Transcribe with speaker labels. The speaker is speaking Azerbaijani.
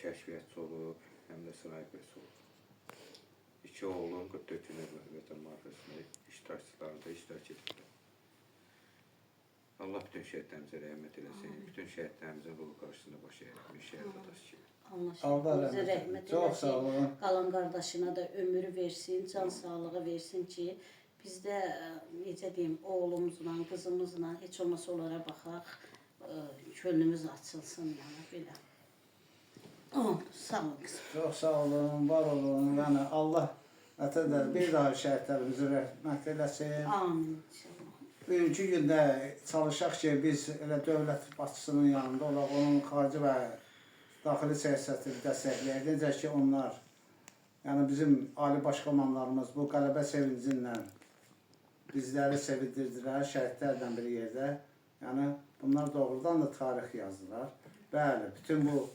Speaker 1: kəşfiyyatçı olub, həm də snayperçi olub. 2 oğlum 44 günlük Vətən müharibəsində iştirakçılarında iştirak edirlər. Allah bütün şəhidlərimizə rəhmət eləsin, bütün şəhidlərimizin ruhu qarşısında baş əyilmiş şəhid adası kimi.
Speaker 2: Allah rəhmət eləsin. Qalan qardaşına da ömür versin, can sağlığı versin ki, biz də necə deyim, oğlumuzla, qızımızla heç olmasa onlara baxaq, könlümüz açılsın yəni belə. Sağ olun qızım.
Speaker 3: Çox sağ olun, var olun. Yəni Allah ətədər bir daha şəhidlərimizə rəhmət eləsin.
Speaker 2: Amin.
Speaker 3: Bugünkü gündə çalışaq ki, biz elə dövlət başçısının yanında olaq, onun xarici və daxili siyasətini dəstəkləyək. Necə ki, onlar, yəni bizim ali baş komandanlarımız bu qələbə sevincinlə bizləri sevindirdilər, şəhidlərlə bir yerdə. Yəni bunlar doğrudan da tarix yazdılar. Bəli, bütün bu